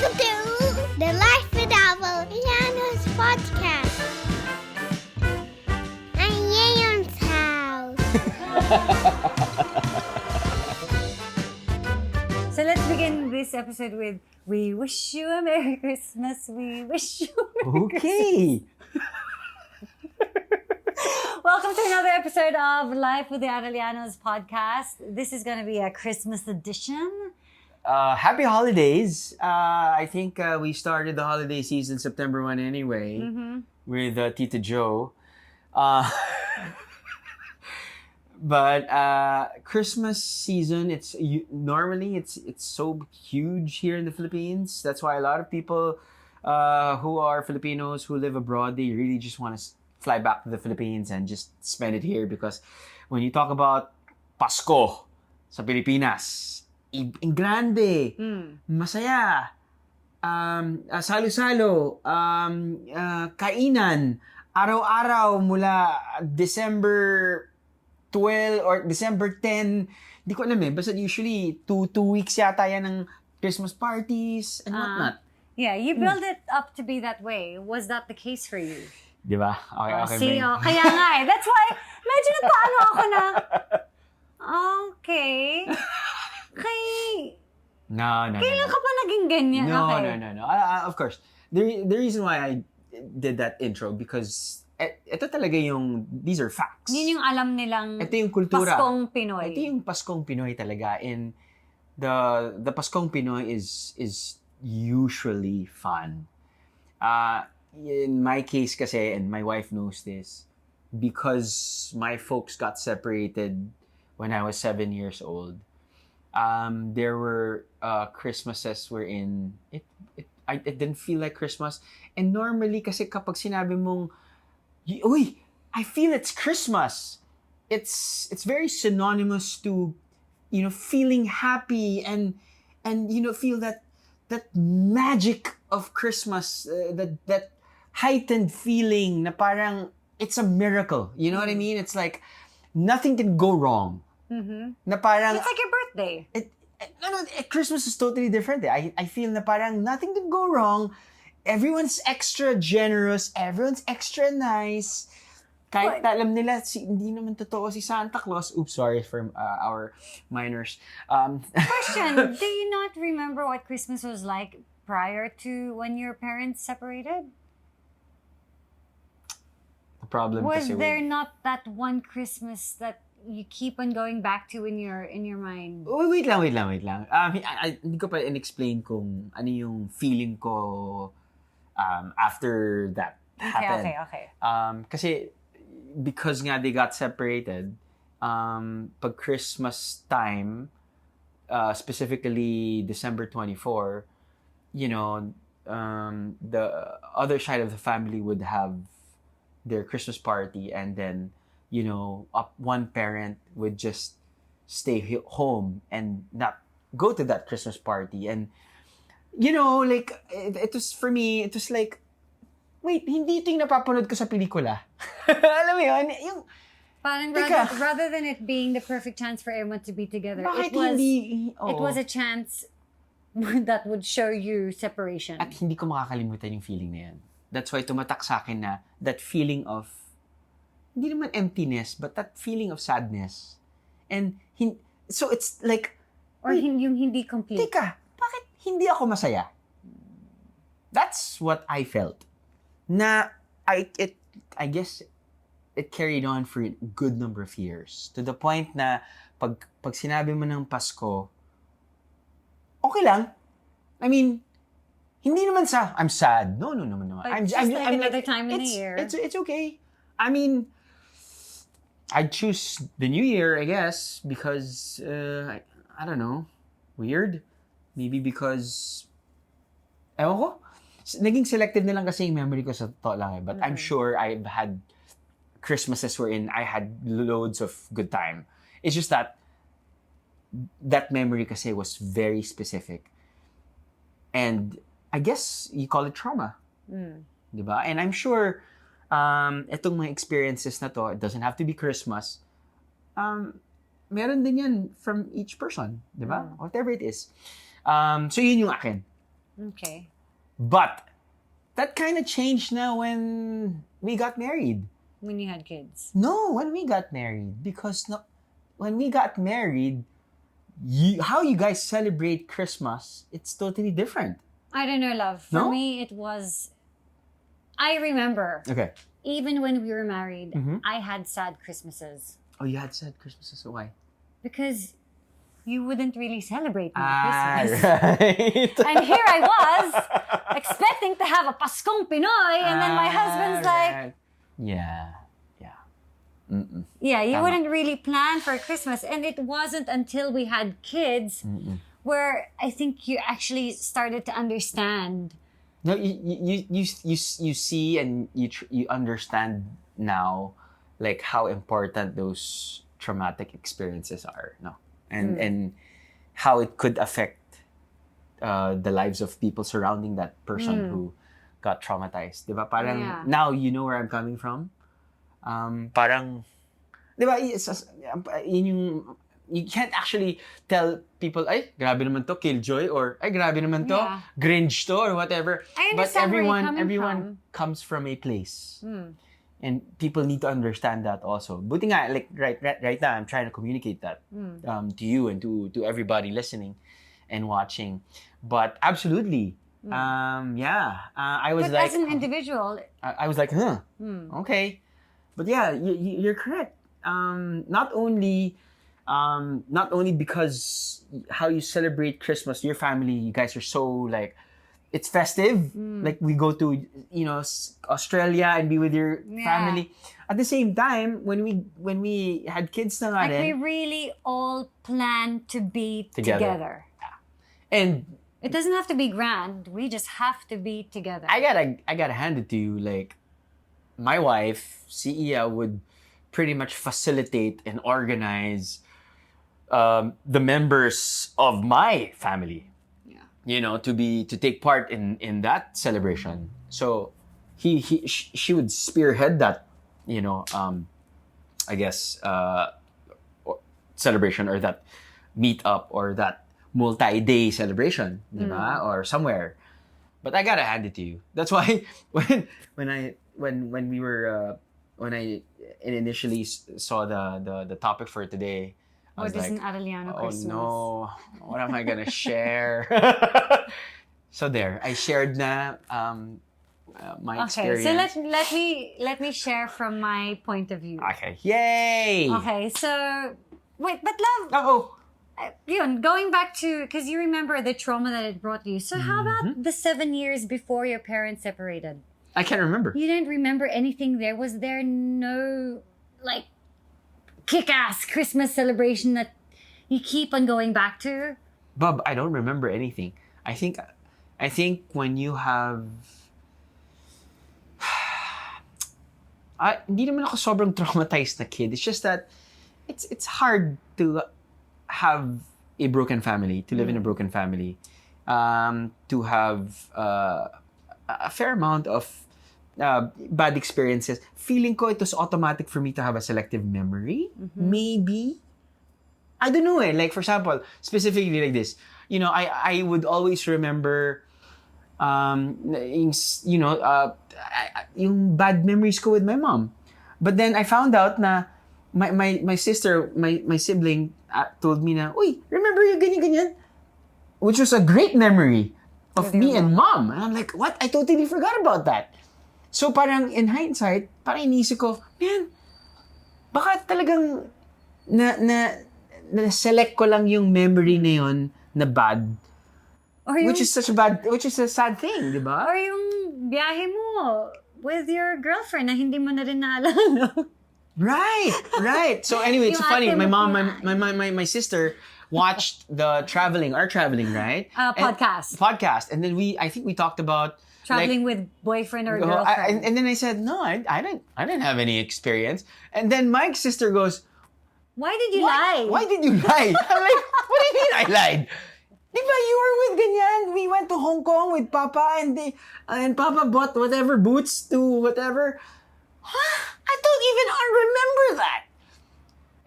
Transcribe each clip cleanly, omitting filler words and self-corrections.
Welcome to the Life with Aveliano's podcast. And Yayon's house. So let's begin this episode with "We wish you a Merry Christmas. We wish you a Merry Okay. Welcome to another episode of Life with the Arellano's podcast. This is going to be a Christmas edition. Happy holidays. I think we started the holiday season September 1 anyway with Tita Joe. But Christmas season, normally it's so huge here in the Philippines. That's why a lot of people who are Filipinos who live abroad, they really just want to fly back to the Philippines and just spend it here, because when you talk about Pasko sa Pilipinas, in grande, masaya, salo-salo, kainan, araw-araw mula December 12 or December 10, di ko alam basta usually 2 weeks yata yan ng Christmas parties and whatnot. Yeah, you build it up to be that way. Was that the case for you? Di ba? Okay, See, kaya nga eh. That's why, medyo napaano ako na, okay. No. Kailan ka pa naging ganyan? No. Of course. The reason why I did that intro, because ito talaga these are facts. Yun yung alam nilang ito yung kultura. Paskong Pinoy. Ito yung Paskong Pinoy talaga. And the Paskong Pinoy is usually fun. In my case kasi, and my wife knows this, because my folks got separated when I was 7 years old, there were Christmases wherein it didn't feel like Christmas. And normally kasi kapag sinabi mong, uy, I feel it's Christmas, it's very synonymous to, feeling happy and feel that magic of Christmas, that heightened feeling na parang it's a miracle. You know what I mean? It's like nothing can go wrong. Na parang It's like your birthday. Christmas is totally different. I feel na parang nothing can go wrong. Everyone's extra generous. Everyone's extra nice. Kahit alam nila, hindi naman totoo si Santa Claus. Oops, sorry for our minors. Question, do you not remember what Christmas was like prior to when your parents separated? The problem Was kasi there not that one Christmas that you keep on going back to in your mind? Oh, wait lang. Hindi ko pa in-explain kung ano yung feeling ko after that happened. Okay. Kasi because nga they got separated, pag Christmas time, specifically December 24, the other side of the family would have their Christmas party, and then one parent would just stay home and not go to that Christmas party. And like it was, for me, it was like, wait, hindi ito yung napapanood ko sa pelikula. Alam mo yun? Parang rather than it being the perfect chance for everyone to be together, Bakit it was a chance that would show you separation. At hindi ko makakalimutan yung feeling na yan. That's why tumatak sa akin na that feeling of, hindi naman emptiness, but that feeling of sadness. And so it's like, Or yung hindi complete. teka, bakit hindi ako masaya? That's what I felt. Na I guess it carried on for a good number of years, to the point na pag sinabi mo ng Pasko, okay lang. I mean, hindi naman I'm sad. No. Like, just like another time in the year. It's okay. I mean, I'd choose the New Year, I guess, because I don't know, weird. Maybe because ewan ko, naging selective na lang kasi yung memory ko sa totoo lang eh. But I'm sure I've had Christmases wherein I had loads of good time. It's just that memory kasi was very specific. And I guess you call it trauma. Diba? And I'm sure itong mga experiences na to, it doesn't have to be Christmas. Meron din yan from each person. Diba? Whatever it is. So yun yung akin. Okay. But that kind of changed now when we got married. When you had kids. No, when we got married. Because no, when we got married, how you guys celebrate Christmas, it's totally different. I don't know, love. For No? me, it was... I remember, Okay. even when we were married, Mhm. I had sad Christmases. Oh, you had sad Christmases. So why? Because you wouldn't really celebrate my Christmas. right. And here I was, expecting to have a Paskong Pinoy, and then my husband's like, Right. Yeah. Mm-mm. yeah, you Tama. wouldn't really plan for Christmas. And it wasn't until we had kids Mm-mm. where I think you actually started to understand. No, you see and you understand now, like how important those traumatic experiences are, no, and how it could affect the lives of people surrounding that person who got traumatized. Diba? Parang Yeah. now you know where I'm coming from. Parang, diba? Yun yung, you can't actually tell people, ay, grabe naman to, Killjoy, or ay, grabe naman to, Yeah. Grinch to, or whatever. I But understand where you're coming everyone from. comes from a place. Hmm. And people need to understand that also. Buti nga, like right now, I'm trying to communicate that to you and to everybody listening and watching. But absolutely, I was But like, as an individual, I was like, okay. But yeah, you're correct. Not only because how you celebrate Christmas, your family, you guys are so like, it's festive. Like we go to, Australia and be with your Yeah. family. At the same time, when we had kids na nga like we rin, really all plan to be Together. together. and It doesn't have to be grand. We just have to be together. I gotta hand it to you. Like, my wife, Sia, would pretty much facilitate and organize the members of my family. Yeah. To take part in that celebration. So she would spearhead that, I guess celebration, or that meetup, or that multi-day celebration, diba? Or somewhere. But I gotta hand it to you. That's why when I initially saw the topic for today, I was What is like, an Arellano oh Christmas? no, what am I gonna share? So there, I shared na my Okay, experience. so let me share from my point of view. Okay, yay! Okay, so wait, but love, Oh, yun, going back to, because you remember the trauma that it brought you. So how about the 7 years before your parents separated? I can't remember. You didn't remember anything there? Was there no like kick-ass Christmas celebration that you keep on going back to? Bob, I don't remember anything. I think when you have hindi naman ako sobrang traumatized na kid. It's just that it's hard to have a broken family, to live in a broken family, to have a fair amount of bad experiences. Feeling ko it was automatic for me to have a selective memory. Maybe. I don't know eh. Like, for example, specifically like this. I would always remember yung bad memories ko with my mom. But then I found out na my sister, my sibling told me na, uy, remember yung ganyan-ganyan? Which was a great memory of me and mom. And I'm like, what? I totally forgot about that. So parang in hindsight, parang inisip ko, man, baka talagang na-select ko lang yung memory na yun na bad. Or yung, Which is a sad thing, di ba? or yung biyahe mo with your girlfriend na hindi mo na rin naalala. Right. So anyway, it's Yung funny. ate My mo mom, my sister watched our traveling, right? Podcast, and then I think we talked about Traveling with boyfriend or girlfriend. and then I said, no, I didn't have any experience. And then Mike's sister goes, Why did you lie? Why did you lie? I'm like, what do you mean I lied? Diba, you were with ganyan. We went to Hong Kong with Papa, and Papa bought whatever boots to whatever. Huh? I don't even remember that.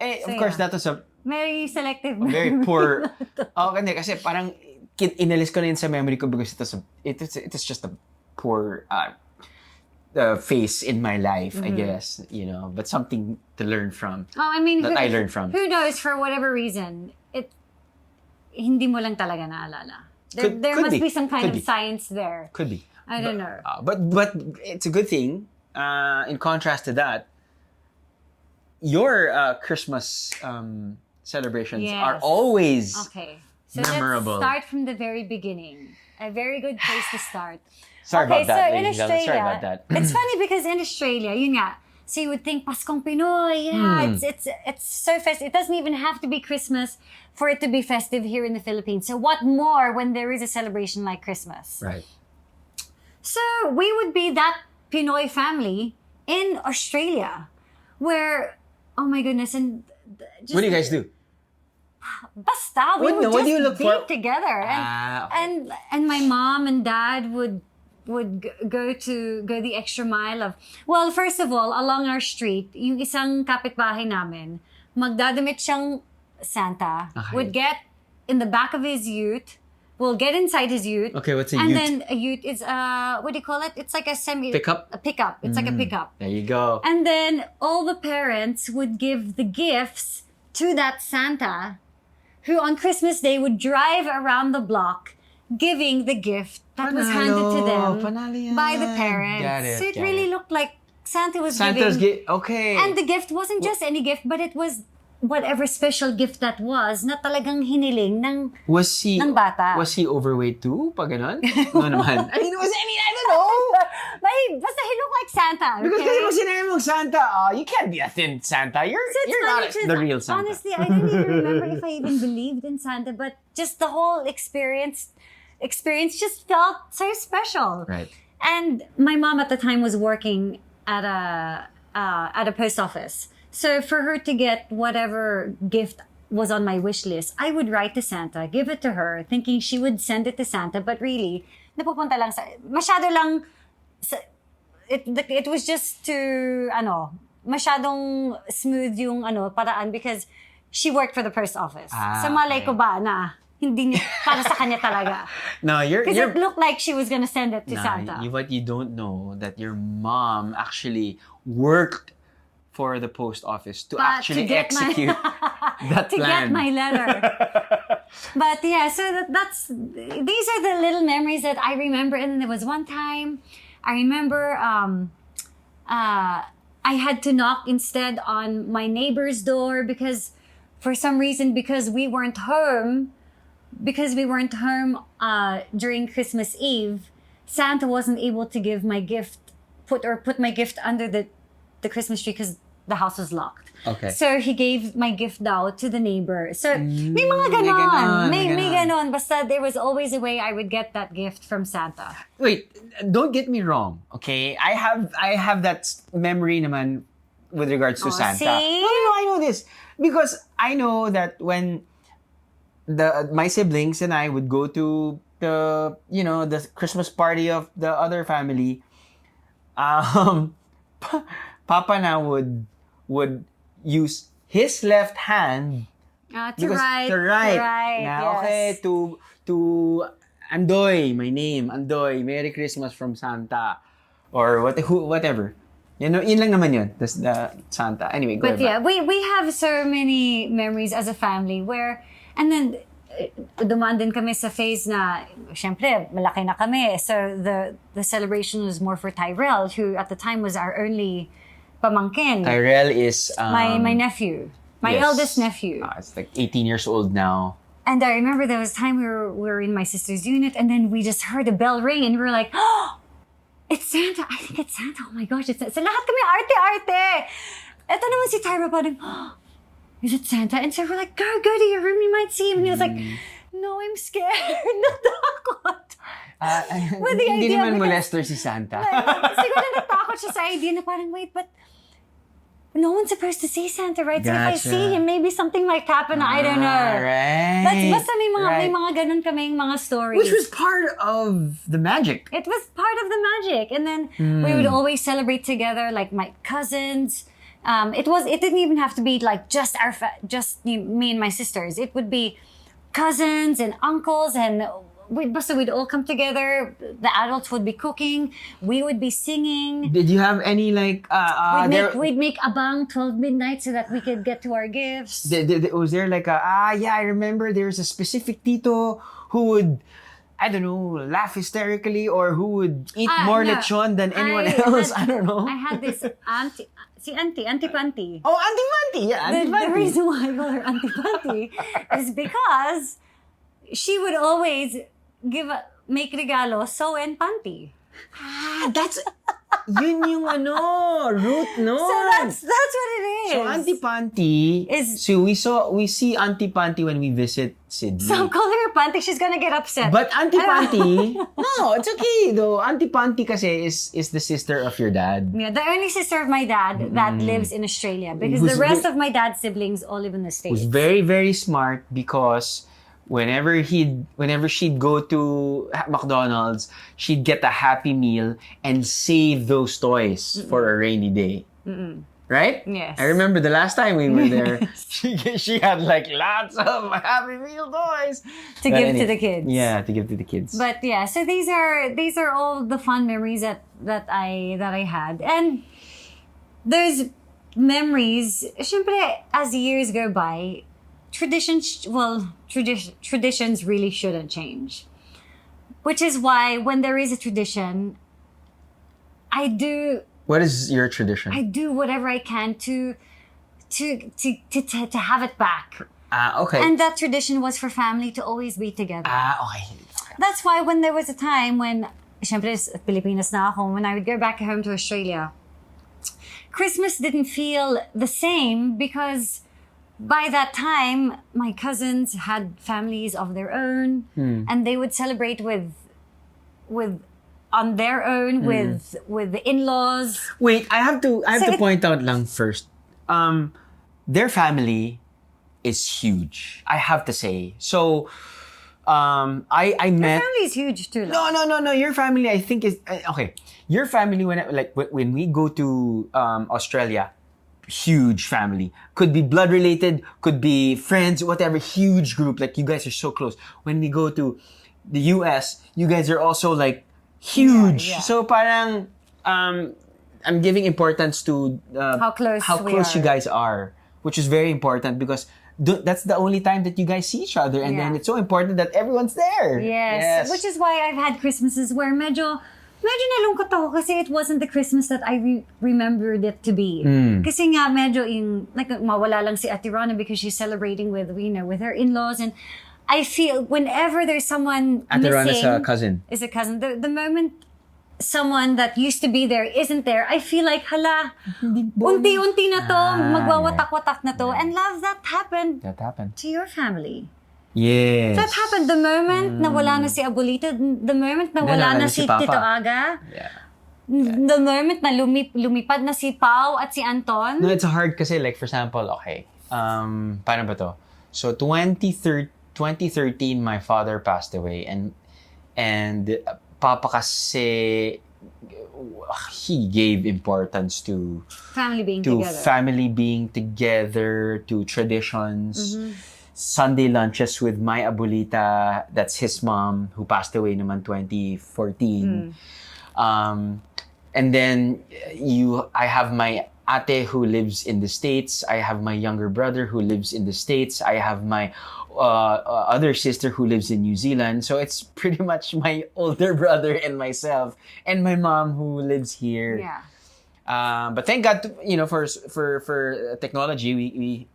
Of So, course, yeah. that was a Very selective. very poor. Oh, kasi parang inalis ko na yun sa memory ko because it was just a poor phase in my life, I guess, but something to learn from. Oh, I mean, I learned from. Who knows, for whatever reason, hindi mo lang talaga naalala. There must be some kind of science there. Could be. I don't know. But it's a good thing. In contrast to that, your Christmas celebrations are always So memorable. Let's start from the very beginning. A very good place to start. Sorry about that, so in ladies. Australia, Sorry about that. It's funny because in Australia, yun nga, so you would think Paskong Pinoy, it's so festive. It doesn't even have to be Christmas for it to be festive here in the Philippines. So what more when there is a celebration like Christmas? Right. So we would be that Pinoy family in Australia, where, oh my goodness, and just, What do you guys do? Basta, we would what do you just look be for? together, and my mom and dad would go the extra mile of, well, first of all, along our street, yung isang kapitbahay namin, magdadamit siyang Santa, would get in the back of his ute, will get inside his ute. Okay, what's a and ute? then a ute is what do you call it? It's like a Pickup? A pickup. It's like a pickup. There you go. And then all the parents would give the gifts to that Santa, who on Christmas Day would drive around the block giving the gift that was handed to them by the parents. So it really looked like Santa was Santa's giving. Okay. And the gift wasn't just any gift, but it was whatever special gift that was na talagang hiniling ng bata. Was he overweight too? Pag ganon? No naman. I don't know. Basta he looked like Santa. Okay? Because kasi mo sinabi mong Santa, you can't be a thin Santa. You're not the real Santa. Honestly, I don't even remember if I even believed in Santa, but just the whole experience just felt so special. Right. And my mom at the time was working at a post office. So for her to get whatever gift was on my wish list, I would write to Santa, give it to her, thinking she would send it to Santa. But really, napupunta lang masyado lang, it was just too, masyadong smooth yung paraan because she worked for the post office. So malay ko ba na hindi niya, para sa kanya talaga. No, because it looked like she was gonna send it to Santa. What you don't know, that your mom actually worked for the post office to actually execute that to plan. get my letter. But yeah, so these are the little memories that I remember. And then there was one time, I remember I had to knock instead on my neighbor's door because for some reason, because we weren't home during Christmas Eve, Santa wasn't able to give my gift, put my gift under the Christmas tree because the house was locked. Okay. So he gave my gift daw to the neighbor. So may mga ganon. May ganon. Basta there was always a way I would get that gift from Santa. Wait, don't get me wrong, okay? I have that memory naman with regards to Santa. See? No, I know this because I know that when my siblings and I would go to the Christmas party of the other family, Papa na would use his left hand to write. Na, okay, to Andoy, my name, Andoy, Merry Christmas from Santa, or whatever. Yun lang naman yun. That's the Santa. Anyway, go But yeah, we have so many memories as a family where, and then dumaan din kami sa phase na, syempre, malaki na kami. So the celebration was more for Tyrell, who at the time was our only pamangkin. Tyrell is my nephew, my eldest nephew. It's like 18 years old now. And I remember there was a time we were in my sister's unit, and then we just heard a bell ring, and we were like, "Oh, it's Santa! I think it's Santa! Oh my gosh, it's Santa!" So lahat kami arte-arte. Ito naman si Tyra parang, "Oh, is it Santa?" And so we're like, "Go to your room, you might see him." And he was like, "No, I'm scared." Natakot. With the hindi idea naman because- molester si Santa. Siguro natakot siya sa idea na parang, wait, but no one's supposed to see Santa, right? So if I Gotcha. see him, maybe something might happen. I don't know. Right. Basta may mga ganun kaming mga stories. Which was part of the magic. It was part of the magic. And then we would always celebrate together, like my cousins. It didn't even have to be like just me and my sisters. It would be cousins and uncles, and we'd all come together. The adults would be cooking. We would be singing. Did you have any like We'd make abang 12 midnight so that we could get to our gifts. was there like I remember there's a specific tito who would, I don't know, laugh hysterically, or who would eat more No. lechon than anyone else. I don't know. I had this auntie Panty. Oh, Auntie Manti. Yeah, Auntie The Manti. reason why I call her Auntie Panty is because she would always make regalo sew and panty. That's yun yung root no. So that's what it is. So Auntie Panty Is- so we see Auntie Panty when we visit Sydney. So I'm calling her Panty, she's gonna get upset. But Auntie Panty, no, it's okay though. Auntie Panty kasi is the sister of your dad. Yeah, the only sister of my dad that lives in Australia, because Who's the rest ve- of my dad's siblings all live in the States. Was very, very smart because whenever she'd go to McDonald's, she'd get a Happy Meal and save those toys for a rainy day. Right? Yes. I remember the last time we were there, she had like lots of Happy Meal toys To But give to the kids. Yeah, to give to the kids. But yeah, so these are all the fun memories that I had. And there's memories, syempre, as years go by, traditions really shouldn't change. Which is why when there is a tradition, What is your tradition? I do whatever I can to have it back. Okay. And that tradition was for family to always be together. Okay. That's why when there was a time when, syempre, Pilipinas na ako, when I would go back home to Australia, Christmas didn't feel the same because by that time, my cousins had families of their own, and they would celebrate with on their own with the in-laws. Wait, I have to So point out lang first. Their family is huge. I have to say. So, I met. Family is huge too. No. Your family, I think, is okay. Your family, when we go to Australia, huge family. Could be blood related, could be friends, whatever. Huge group. Like you guys are so close. When we go to the US, you guys are also like huge. Yeah. So parang I'm giving importance to How close we you are. guys are, which is very important because that's the only time that you guys see each other, and Yeah. then it's so important that everyone's there. Yes. Which is why I've had Christmases where medyo nalungkot ako kasi it wasn't the Christmas that I remembered it to be. Kasi nga medyo like mawala lang si Ate Rona because she's celebrating with her in-laws, and I feel whenever there's someone Ate Ron missing, is a cousin. the moment someone that used to be there isn't there, I feel like, hala, unti-unti na to, magwawatak-watak na to. And love, that happened That happened. to your family. Yes. That happened the moment na wala na si Abuelita, the moment na wala na si Papa. Tito Aga, Yeah. the moment na lumipad na si Pao at si Anton. No, it's hard kasi like for example, okay. Paano ba to? So 2013 my father passed away, and Papa kasi he gave importance to Family being together. family being together, to traditions. Sunday lunches with my abuelita, that's his mom, who passed away naman 2014. And then I have my ate who lives in the States. I have my younger brother who lives in the States. I have my other sister who lives in New Zealand. So it's pretty much my older brother and myself, and my mom who lives here. Yeah. But thank God, for technology, we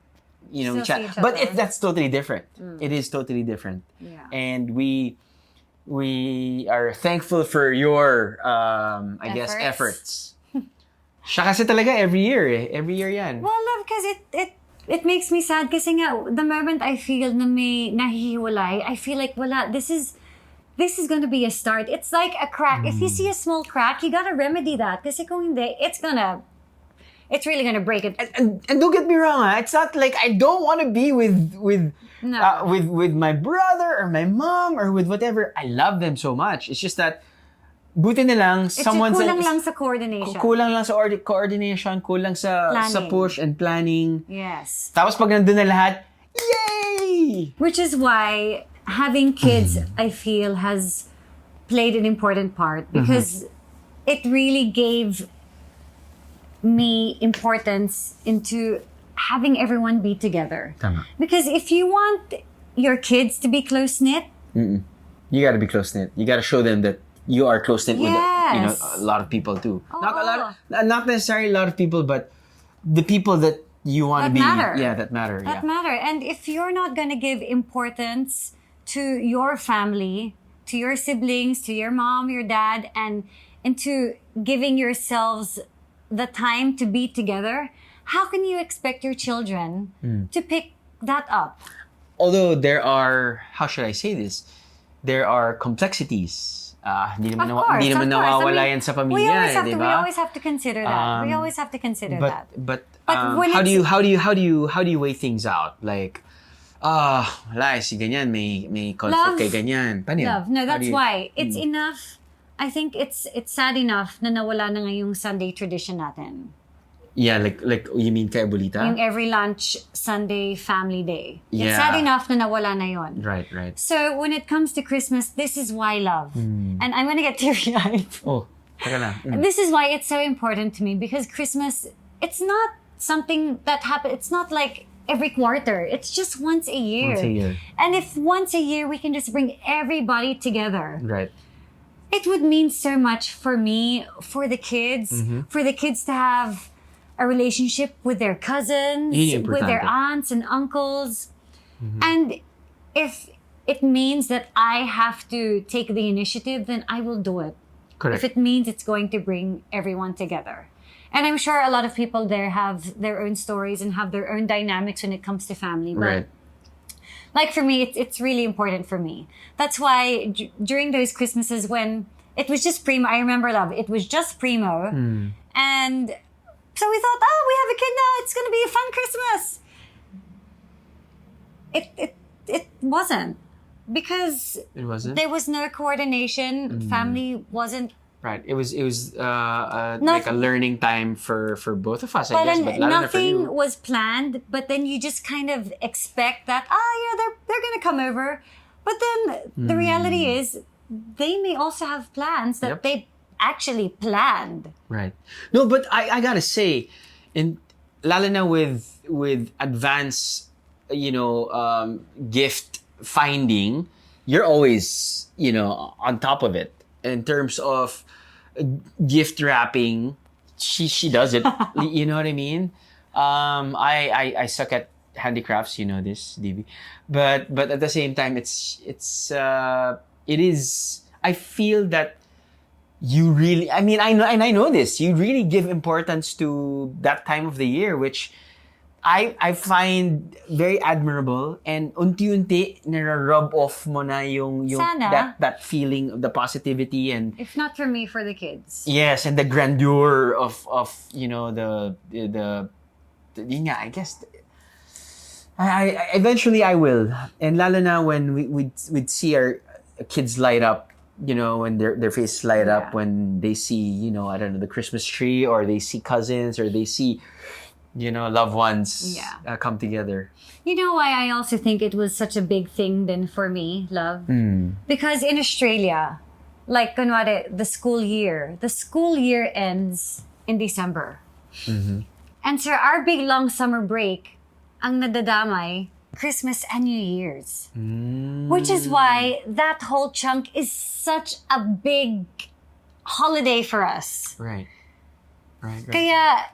Still chat. see each But other. that's totally different. It is totally different. Yeah. And we are thankful for your, efforts. Siya kasi talaga every year yan. Well, love, because it makes me sad kasi nga, the moment I feel na may nahihiwalay, I feel like, wala, this is going to be a start. It's like a crack. If you see a small crack, you gotta remedy that. Kasi kung hindi, it's really gonna break it. And don't get me wrong, it's not like I don't want to be with No. with my brother or my mom or with whatever. I love them so much. It's just that buti na lang It's someone's kulang lang sa coordination. kulang lang sa coordination, kulang sa Planning. push and planning. Yes. Tapos pag nandun na lahat, Yay! Which is why having kids, I feel, has played an important part because it really gave me importance into having everyone be together. Tama. Because if you want your kids to be close-knit, You gotta be close-knit. You gotta show them that you are close-knit with Yes. a lot of people too. Oo. Not necessarily a lot of people, but the people that you want to That be. matter. Yeah, that matter. that yeah. matter. And if you're not going to give importance to your family, to your siblings, to your mom, your dad, and into giving yourselves the time to be together, how can you expect your children to pick that up? Although there are, how should I say this? There are complexities. Hindi naman, hindi naman nawawala yan sa pamilya, we always have di to, ba? we always have to consider that. We always have to consider that. But when how it's- do you weigh things out? Like, wala si ganyan may conflict Love. kay ganyan. Paano yun? Love. No, How that's do you- why. It's enough. I think it's sad enough na nawala na ngayong Sunday tradition natin. Yeah, like you mean kay Abuelita? Yung every lunch Sunday family day. It's Yeah. sad enough na nawala na yon. Right. So when it comes to Christmas, this is why love. And I'm gonna get teary-eyed. Oh, teka lang. This is why it's so important to me because Christmas, it's not something that happens. It's not like every quarter. It's just once a year. Once a year. And if once a year we can just bring everybody together, Right. it would mean so much for me, for the kids to have a relationship with their cousins, Yun yung with their importante. aunts and uncles. And if it means that I have to take the initiative, then I will do it. Correct. If it means it's going to bring everyone together. And I'm sure a lot of people there have their own stories and have their own dynamics when it comes to family. But Right. like for me, it's really important for me. That's why during those Christmases when it was just Primo, I remember, love, it was just Primo. And so we thought, we have a kid now. It's going to be a fun Christmas. It wasn't. Because It wasn't? there was no coordination. Family wasn't. Right. It was like a learning time for both of us, I guess, Parang but lalo na for nothing you. was planned, but then you just kind of expect that, they're gonna come over. But then the reality is they may also have plans that Yep. they actually planned. Right. No, but I gotta say, lalo na with advanced, gift finding, you're always, on top of it. In terms of gift wrapping, she does it. You know what I mean? I suck at handicrafts, you know this, DB. But at the same time, it is. I feel that you really. I mean, I know this. You really give importance to that time of the year, which I find very admirable, and unti-unti nare-rub off mo na yung Sana. that feeling of the positivity and If not for me, for the kids. yes, and the grandeur of the yun nga, I guess I eventually I will, and lalo na when we'd see our kids light up, when their faces light up Yeah. when they see I don't know, the Christmas tree, or they see cousins, or they see loved ones Yeah. come together. You know why I also think it was such a big thing then for me, love? Because in Australia, like kunwari, the school year ends in December. And so our big long summer break, ang nadadamay, Christmas and New Year's. Which is why that whole chunk is such a big holiday for us. Right. Kaya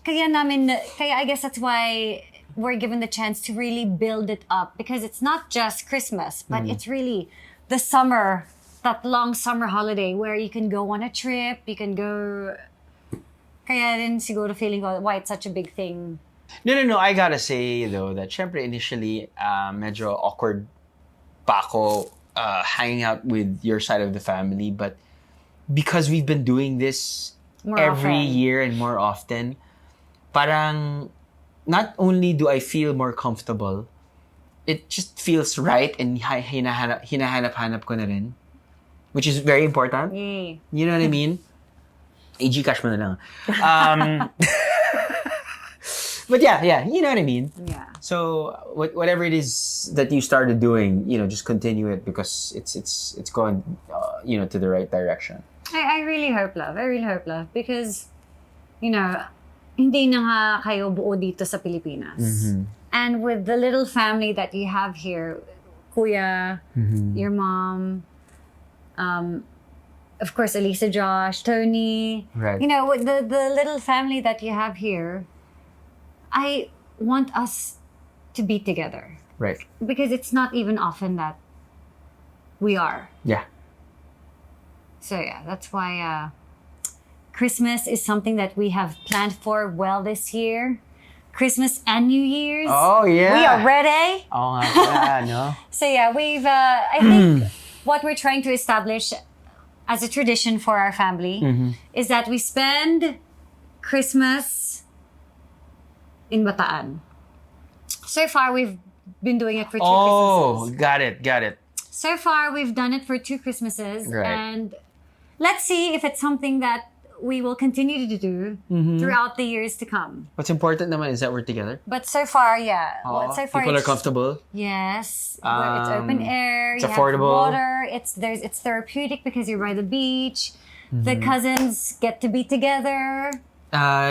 I guess that's why we're given the chance to really build it up, because it's not just Christmas, but it's really the summer, that long summer holiday where you can go on a trip, you can go. Kaya rin siguro feeling ko why it's such a big thing. No. I gotta say though that syempre initially medyo awkward pa ako hanging out with your side of the family, but because we've been doing this More every often. year and more often, parang not only do I feel more comfortable, it just feels right, and hinahanap-hanap ko na rin, which is very important. Yay. You know what I mean? Gcash mo na lang. But yeah, you know what I mean. Yeah. So whatever it is that you started doing, just continue it because it's going, to the right direction. I really hope, love. I really hope, love. Because, hindi na nga kayo buo dito sa Pilipinas. Mm-hmm. And with the little family that you have here, Kuya, your mom, of course, Elisa, Josh, Tony. Right. With the little family that you have here, I want us to be together. Right. Because it's not even often that we are. Yeah. So yeah, that's why Christmas is something that we have planned for well this year. Christmas and New Year's. Oh, yeah. We are ready. Oo nga pala, no? So yeah, I think what we're trying to establish as a tradition for our family is that we spend Christmas in Bataan. So far, we've been doing it for 2 Christmases. Got it. So far, we've done it for 2 Christmases. Right. And let's see if it's something that we will continue to do throughout the years to come. What's important naman is that we're together. But so far, yeah. Oh, So far, people are it's- comfortable. Yes, where it's open air. it's you affordable. Have water. It's therapeutic because you're by the beach. The cousins get to be together.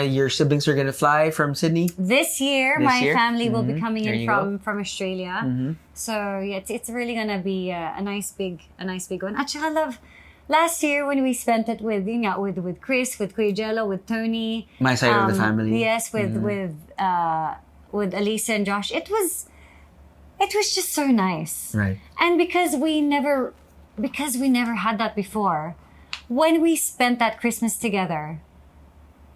Your siblings are gonna fly from Sydney. This year, This my year? family will be coming There in you go. from Australia. So yeah, it's really gonna be a nice big one. At saka, love, last year when we spent it with Chris, with Kuya Jello, with Tony, My side of the family. yes, with Elisa and Josh, it was just so nice. Right. And because we never had that before, when we spent that Christmas together,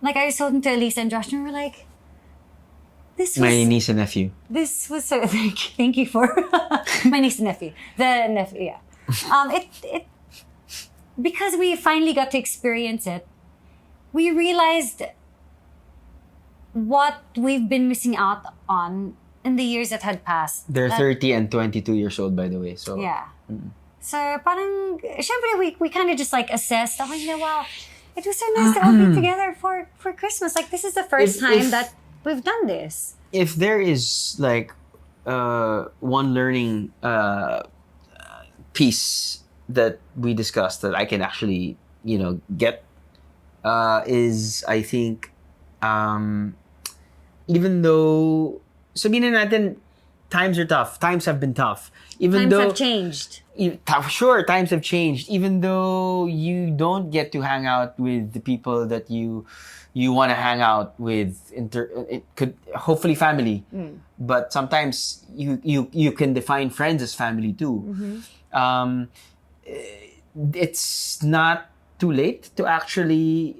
like I was talking to Elisa and Josh, and we were like, My niece and nephew. this was so thank you for my niece and nephew. The nephew, yeah. It because we finally got to experience it, we realized what we've been missing out on in the years that had passed. They're That- 30 and 22 years old, by the way. So Yeah. So parang, syempre we kind of just like assessed, wow, it was so nice to all be together for Christmas. Like, this is the first If- time if- that we've done this. if there is like one learning piece that we discussed that I can actually get is, I think, even though sabihin na natin times are tough, times have been tough, even Times though have changed. Sure, times have changed. Even though you don't get to hang out with the people that you want to hang out with, it could hopefully family, but sometimes you can define friends as family too. It's not too late to actually,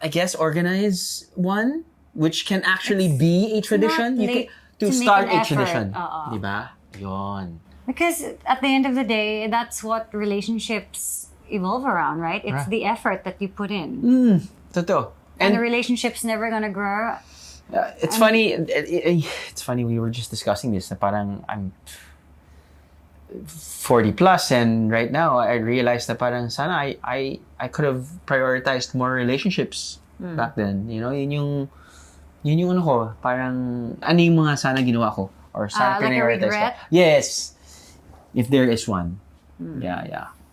I guess, organize one, which can actually be a tradition. not You can late to to make start an a effort. tradition, Oo. diba? Yon. Because at the end of the day, that's what relationships evolve around, right? It's Right. the effort that you put in. Totoo. And And the relationship's never gonna grow. it's funny. It's funny. We were just discussing this. Na parang I'm 40 plus, and right now I realized that parang sana I could have prioritized more relationships back then. Yun yung ano ko. Parang ano yung mga sana ginawa ko or sana Like a prioritize ko. regret? Yes, if there is one. Yeah.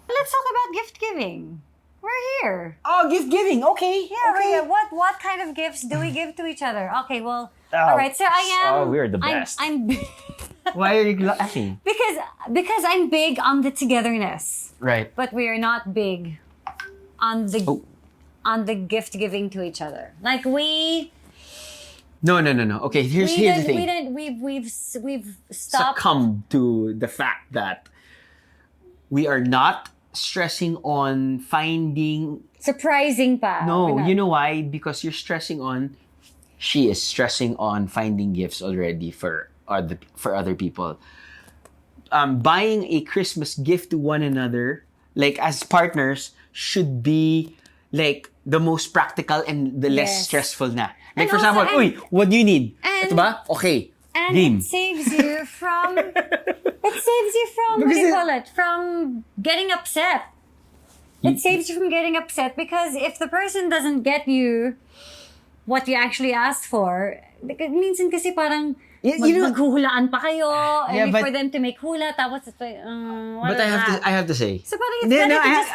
Let's talk about gift giving. We're here. Oh, gift giving. Okay. Yeah, Okay. what kind of gifts do we give to each other? Okay, well, Oh. all right. So I am. Oh, we're the best. I'm Why are you laughing? because I'm big on the togetherness, Right. but we are not big on the Oh. on the gift giving to each other. Like we No. Okay, here's the thing. we've stopped. Succumb to the fact that we are not stressing on finding. Surprising pa. No, We're not. you know why? Because she is stressing on finding gifts already for other people. Buying a Christmas gift to one another, like as partners, should be like the most practical and the less Yes. stressful na. Like And for also, example, what do you need? and- Ito ba? Okay. And Game. it saves you from what do you call it? From getting upset. It saves you from getting upset because if the person doesn't get you what you actually asked for, minsan kasi parang Maghuhulaan pa kayo, Yeah, and but- for them to make hula, tapos it's like, But I have to say. So parang it's better to just...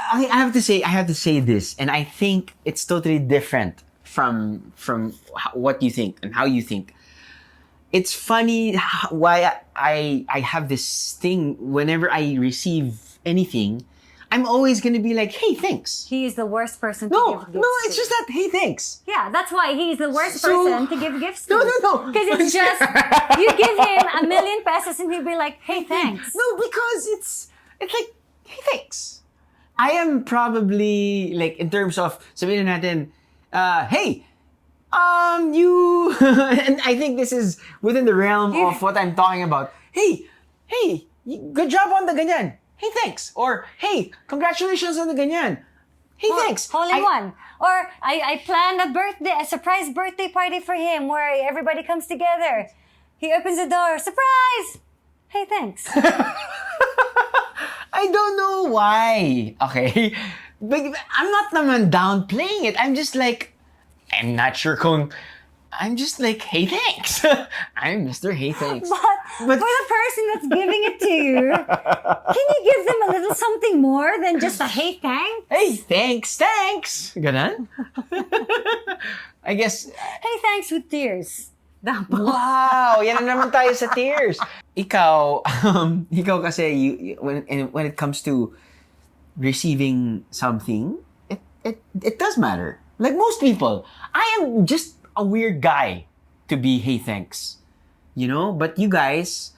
I have to say this, and I think it's totally different from what you think and how you think. It's funny why I have this thing whenever I receive anything, I'm always gonna be like, hey, thanks. He is the worst person to No, give gifts no, it's to. just that, hey, thanks. Yeah, that's why he's the worst So- person to give gifts to. No. Because it's just, you give him $1 million and he'll be like, hey, thanks. No, because it's like, hey, thanks. I am probably, like, in terms of, sabihin na natin, hey, you, and I think this is within the realm of what I'm talking about. Hey, good job on the ganyan. Hey, thanks. Or, hey, congratulations on the ganyan. Hey, thanks. Hole in one. Or I planned a surprise birthday party for him where everybody comes together. He opens the door, surprise! Hey, thanks. I don't know why. Okay? But I'm not naman downplaying it. I'm just like, I'm not sure kung, I'm just like, hey, thanks. I'm Mr. Hey, thanks. But for the person that's giving it to you, can you give them a little something more than just a hey, thanks? Hey, thanks. Ganon? I guess, Hey, thanks with tears. wow, yan na naman tayo sa tears. Ikaw kasi, when it comes to receiving something, it does matter. Like most people, I am just a weird guy to be hey, thanks. You know? But you guys,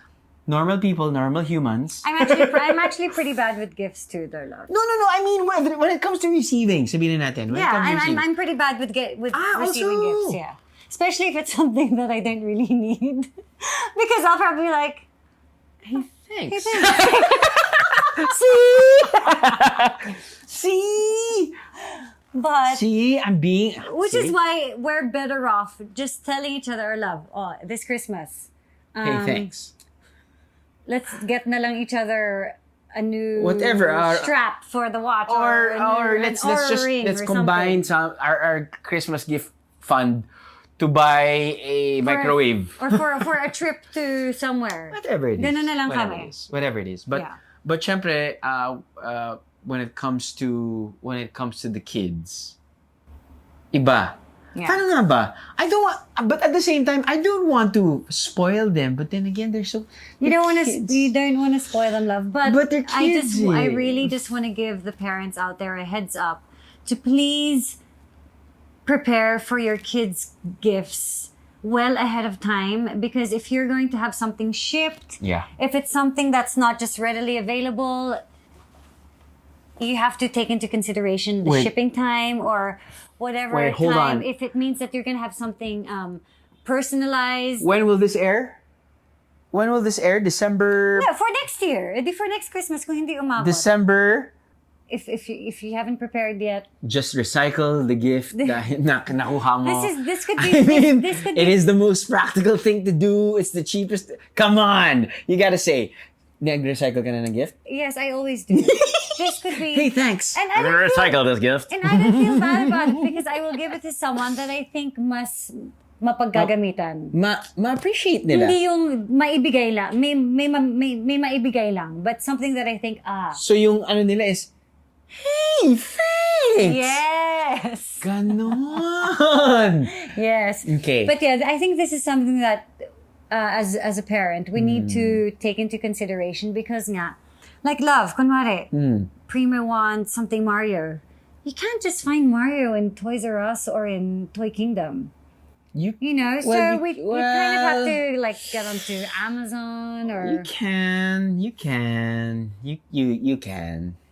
normal people, normal humans. I'm actually pretty bad with gifts too, though, love. No. I mean, when it comes to receiving, sabihin na natin. When it Yeah, comes to receiving. I'm pretty bad with receiving also. gifts. Yeah, especially if it's something that I don't really need, because I'll probably be like, Thanks. hey, thanks. See? But See, I'm being... which See? is why we're better off just telling each other our love. Oh, this Christmas, Hey, thanks. let's get na lang each other a new Whatever, strap for the watch, Or let's ring let's or combine something. our Christmas gift fund to buy a microwave. or for a trip to somewhere. Whatever it is. Ganun na lang whatever kami. it is. Whatever it is. But Yeah. but syempre, when it comes to the kids, iba. Yeah. Paano nga ba? I don't want, but at the same time, I don't want to spoil them. But then again, they're so. You don't want kids. to spoil them, love. But they're kids. I really just want to give the parents out there a heads up to please prepare for your kids' gifts well ahead of time, because if you're going to have something shipped, Yeah. if it's something that's not just readily available, you have to take into consideration the Wait. shipping time or whatever Wait, hold time. on. If it means that you're gonna have something personalized. When will this air? December. Yeah, for next year. Edi for next Christmas kung hindi umabot. December. If you haven't prepared yet. Just recycle the gift dahil nakuha mo. This could be I mean, this could it be is the most practical thing to do. It's the cheapest. Come on, you gotta say, nag-recycle ka na ng gift. Yes, I always do. This could be Hey, thanks. And I don't feel, this gift. and I don't feel bad about it because I will give it to someone that I think mas mapaggagamitan. Ma-appreciate nila. Hindi yung maibigay lang. May maibigay lang. But something that I think, So yung ano nila is, hey, thanks. yes. Ganon. Yes. Okay. But yeah, I think this is something that as a parent, we need to take into consideration because nga, like love, kunwari, Primo wants something Mario. You can't just find Mario in Toys R Us or in Toy Kingdom. You know, so Well, we kind of have to like get onto Amazon or You can.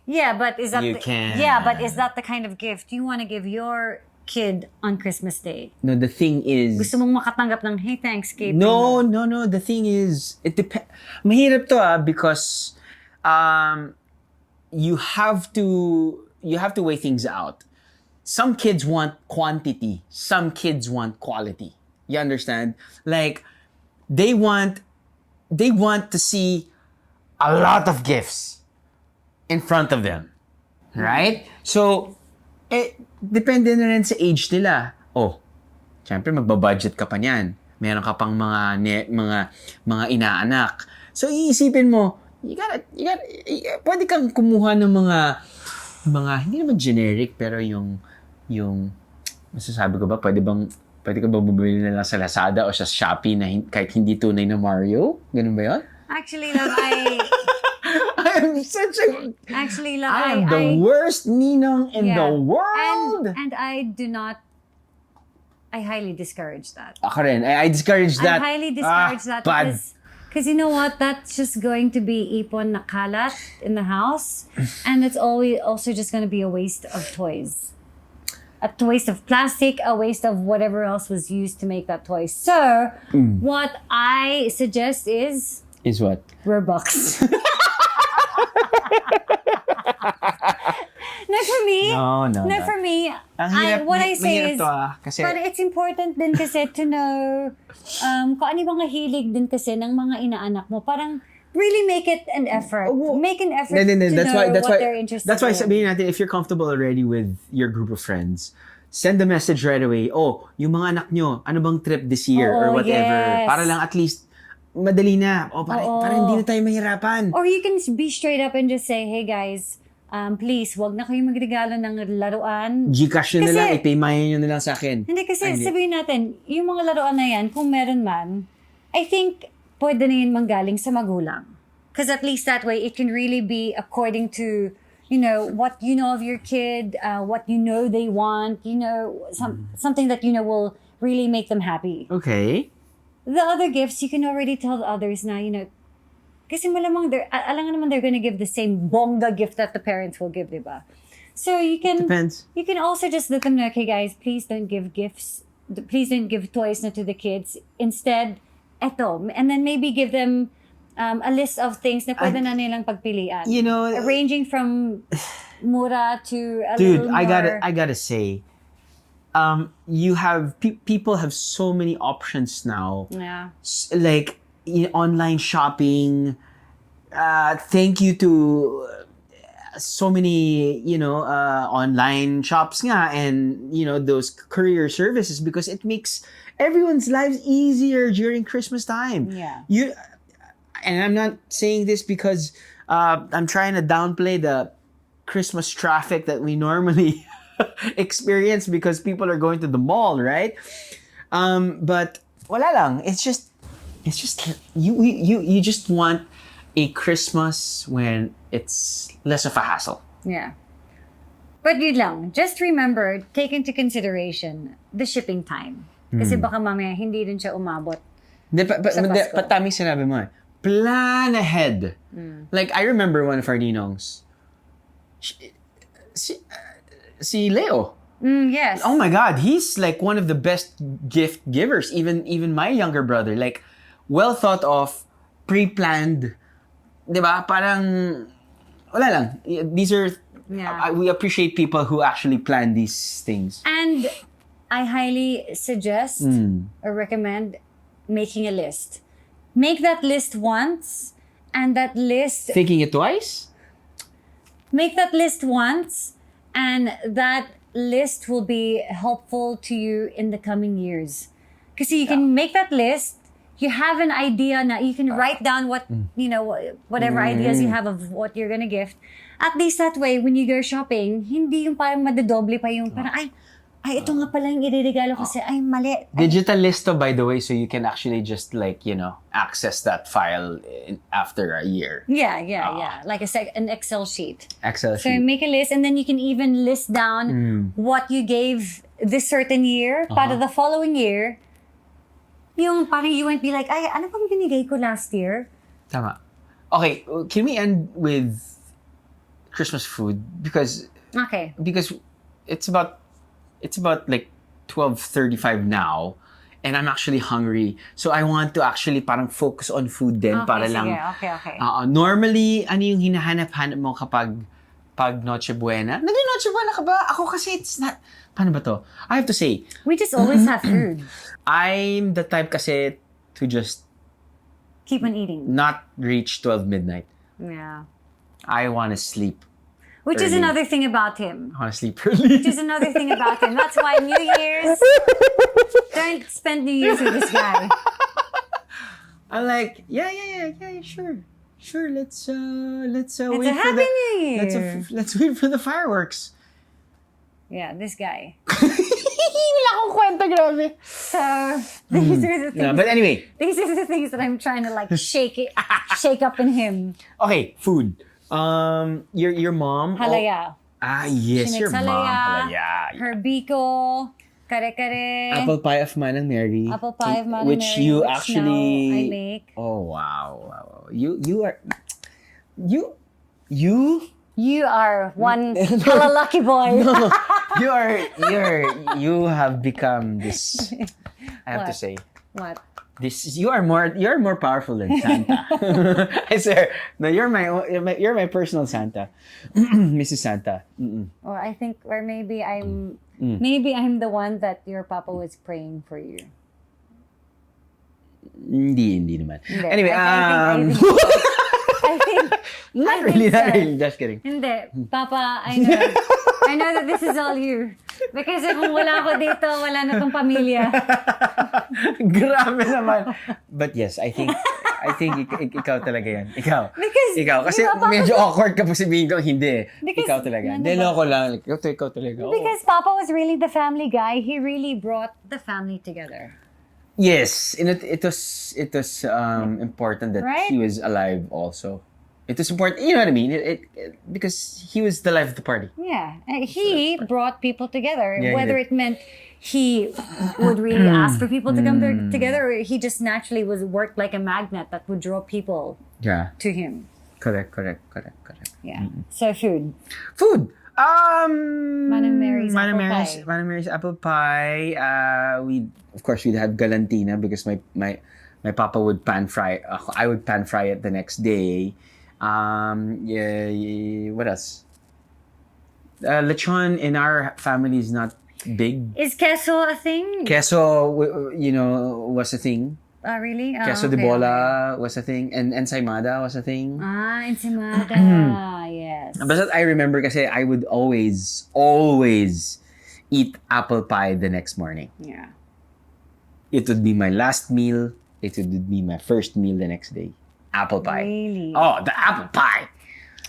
yeah, but is that You can. yeah, but is that the kind of gift you want to give your kid on Christmas Day? No, the thing is. Gusto mong makatanggap ng hey thanks kay No. The thing is, it depends. Mahirap to because you have to weigh things out. Some kids want quantity. Some kids want quality. You understand? Like they want to see a lot of gifts in front of them. Right? So, depende na rin sa age nila. Oh, syempre magbabudget ka pa niyan. meron ka pang mga inaanak. So iisipin mo, pwede kang kumuha ng mga hindi naman generic pero yung masasabi ko ba, pwede ka ba bumili na lang sa Lazada o sa Shopee na kahit hindi tunay na Mario? Ganun ba yun? Actually, love, Actually, love, I am the worst ninong in Yeah. the world! And I highly discourage that. Ako rin. I discourage that. I highly discourage that bad. because you know what? That's just going to be ipon na kalat in the house, and it's always also just going to be a waste of toys, a waste of plastic, a waste of whatever else was used to make that toy. So, what I suggest is Is what? Robux. Not for me. No. Not for me. Ang hirap, What I say mahirap is, to kasi, but it's important din kasi to know kung ano yung mga hilig din kasi ng mga inaanak mo. Parang really make it an effort. Make an effort to know what they're interested in. That's why sabihin natin, if you're comfortable already with your group of friends, send the message right away. Oh, yung mga anak nyo, ano bang trip this year or whatever. Yes. Para lang at least, madali na. Para hindi na tayo mahirapan. Or you can be straight up and just say, hey guys, please, wag na kayong magregalo ng laruan. Gcash nyo na Kasi- lang, ipaymayan nyo na lang sa akin. Hindi kasi Hindi. sabihin natin, yung mga laruan na yan, kung meron man, I think pwede na yun manggaling sa magulang. Because at least that way, it can really be according to, what you know of your kid, what you know they want, something that will really make them happy. Okay. The other gifts, you can already tell the others na, kasi malamang alangan naman they're gonna give the same bongga gift that the parents will give, diba? So you can Depends. You can also just let them know, okay guys, please don't give gifts. Please don't give toys na to the kids. Instead, eto. And then maybe give them a list of things na pwede na nilang pagpilian. Ranging from mura to a Dude, little more. I gotta say, people have so many options now. Yeah. Like online shopping. Thank you to so many online shops nga and those courier services because it makes everyone's lives easier during Christmas time. Yeah. And I'm not saying this because I'm trying to downplay the Christmas traffic that we normally experience because people are going to the mall, right? But wala lang. It's just you just want a Christmas when it's less of a hassle. Yeah. But yun lang, just remember, take into consideration the shipping time. Kasi baka mamaya hindi din siya umabot. Sa Pasko. Tama yung sinabi mo eh. Plan ahead. Like, I remember one of our ninongs. Si Leo. Yes. Oh my God, he's like one of the best gift givers. Even my younger brother, like well thought of, pre-planned. 'Di ba? Parang wala lang. These are we appreciate people who actually plan these things. And I highly suggest or recommend making a list. Make that list once, and that list Thinking it twice? make that list once, and that list will be helpful to you in the coming years. Because you can make that list, you have an idea na you can write down what, whatever ideas you have of what you're gonna gift. At least that way, when you go shopping, hindi yung parang madodoble pa yung parang, ay, ito nga pala yung iririgalo kasi, ay, mali. Digital listo, by the way, so you can actually just access that file after a year. Yeah. Like an Excel sheet. Excel So sheet. make a list, and then you can even list down what you gave this certain year para the following year. Yung parang you won't be like, ay, ano bang binigay ko last year? Tama. Okay, can we end with Christmas food? Because it's about like 12:35 now, and I'm actually hungry. So I want to actually parang focus on food din para sige. lang. Okay. Normally, ano yung hinahanap-hanap mo kapag Noche Buena? Naging Noche Buena ka ba? Ako kasi it's not... Paano ba to? I have to say, We just always have food. I'm the type kasi to just Keep on eating. not reach 12 midnight. Yeah. I want to sleep. Which is early. another thing about him. I want to sleep early. Which is another thing about him. That's why New Year's, don't spend New Year's with this guy. I'm like, yeah, sure. Sure, let's It's wait a for Happy the New Year. let's wait for the fireworks. Yeah, this guy. Wala akong kwenta, grabe. So, these are the things. No, but anyway, These are the things that I'm trying to like shake up in him. okay, food. Your mom. Halaya. Yes, She your makes mom. halaya. Halaya. Her biko, kare-kare. Apple pie of Manang Mary. Apple pie of Manang which Mary, you which actually. now I make. Oh wow. You are. You. You are one hella lucky boy. No, you have become this. I have to What? say What? this. You're more powerful than Santa. I swear. No, you're my personal Santa, Mrs. Santa. Mm-mm. Or I think, or maybe I'm the one that your papa was praying for you. Hindi naman. Hindi. Anyway, I think not I think really. so. Just kidding. Hindi. Papa, I know that this is all you. Because kung wala ako dito, wala na tong pamilya. Grabe naman. But yes, I think ikaw talaga yan. Ikaw. Kasi Papa, medyo awkward kapag sabihin ko hindi. Because- Ikaw talaga. Ano Hindi, ba? loko lang. Ikaw talaga. Oo. Because Papa was really the family guy. He really brought the family together. Yes, and it was important that Right? he was alive also. It was important, you know what I mean? Because he was the life of the party. Yeah. And he brought people together. Yeah, he Whether did. it meant he would really ask for people to come together, or he just naturally worked like a magnet that would draw people Yeah, to him. correct. Yeah. So food. Food. Manang Mary's apple pie. Manang Mary's apple pie. We'd have galantina because my papa would pan fry. I would pan fry it the next day. What else? Lechon in our family is not big. Is queso a thing? Queso, was a thing. Really? Oh, Queso de okay, bola was a thing. And ensaymada was a thing. okay. Ensaymada. Yes. But I remember kasi I would always eat apple pie the next morning. Yeah. It would be my last meal. It would be my first meal the next day. Apple pie. Really? Oh, the apple pie.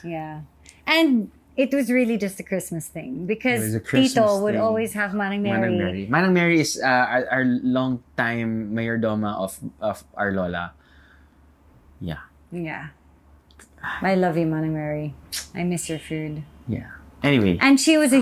Yeah. And it was really just a Christmas thing because It was a Christmas Tito would thing. always have Manang Mary. Manang Mary is our long time mayordoma of our Lola. Yeah. Yeah. I love you, Manang Mary. I miss your food. Yeah. Anyway. And she was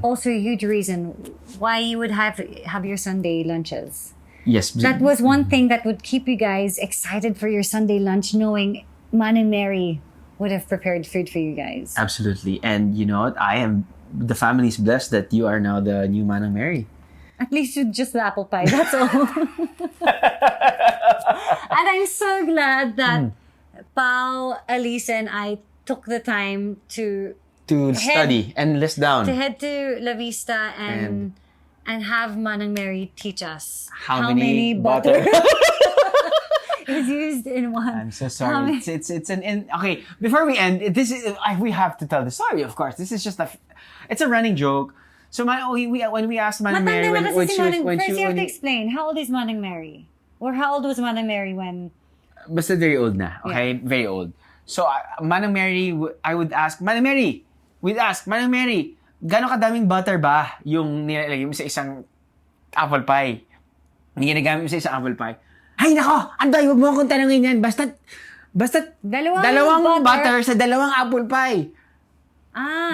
also a huge reason why you would have your Sunday lunches. Yes. That was one thing that would keep you guys excited for your Sunday lunch, knowing Manang Mary would have prepared food for you guys. Absolutely. And you know what? The family's blessed that you are now the new Manang Mary. At least with just the apple pie, that's all. And I'm so glad that Pao, Elisa, and I took the time to Study and list down. head to La Vista and have Manang Mary teach us How many butter? is used in one. I'm so sorry. Okay. Before we end, we have to tell the story. Of course, this is just it's a running joke. So when we asked Manang Mary Matanda na kasi si Manang. First, you have to when explain, how old is Manang Mary? Or how old was Manang Mary when... basta very old na. Okay, very old. So Manang Mary, I would ask Manang Mary. We'd ask Manang Mary, gano'ng kadaming butter ba yung nilalagay mo sa isang apple pie? Yung ginagamit mo sa isang apple pie? Ay nako, Andoy, huwag mo akong tanongin yan. Basta dalawang butter sa dalawang apple pie.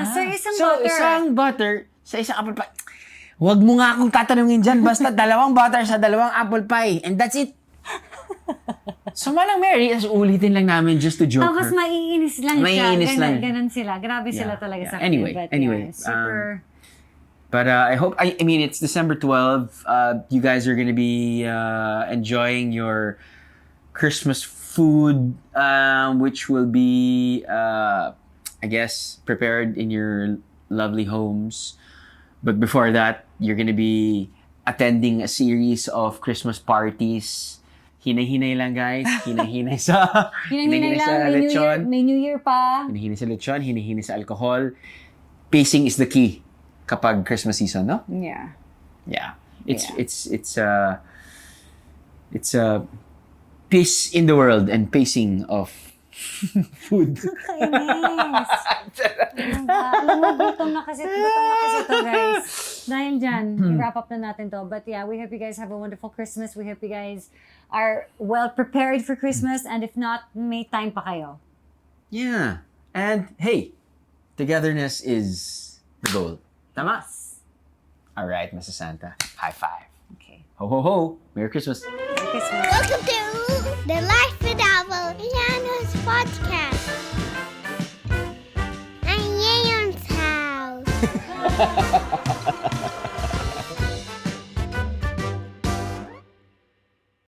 So isang So, butter. isang butter sa isang apple pie. Huwag mo nga akong tatanungin dyan. Basta dalawang butter sa dalawang apple pie. And that's it. So, Manang Mary, as ulitin lang namin just to joke Tapos her. maiinis lang Maiinis siya. lang. Ganon sila. Grabe sila Yeah, talaga yeah. sa akin. Anyway, But anyway, yeah, super... But I mean, it's December 12. You guys are going to be enjoying your Christmas food, which will be, I guess, prepared in your lovely homes. But before that, you're going to be attending a series of Christmas parties. Hinay-hinay lang, guys. Hinay-hinay sa Hinay-hinay lang. lechon. May New Year pa. Hinihinay sa lechon, hinihinay sa alcohol, pacing is the key kapag Christmas season, no? Yeah. Yeah. Yeah. It's a peace in the world and pacing of food. Kainis. Alam mo, gutom na kasi ito, guys. Dahil dyan, i-wrap up na natin to. But yeah, we hope you guys have a wonderful Christmas. We hope you guys are well prepared for Christmas. And if not, may time pa kayo. Yeah. And hey, togetherness is the goal. Tama? All right, Mrs. Santa. High five. Okay. Ho, ho, ho. Merry Christmas. Merry Christmas. Welcome to the Life with Apple Pianos podcast.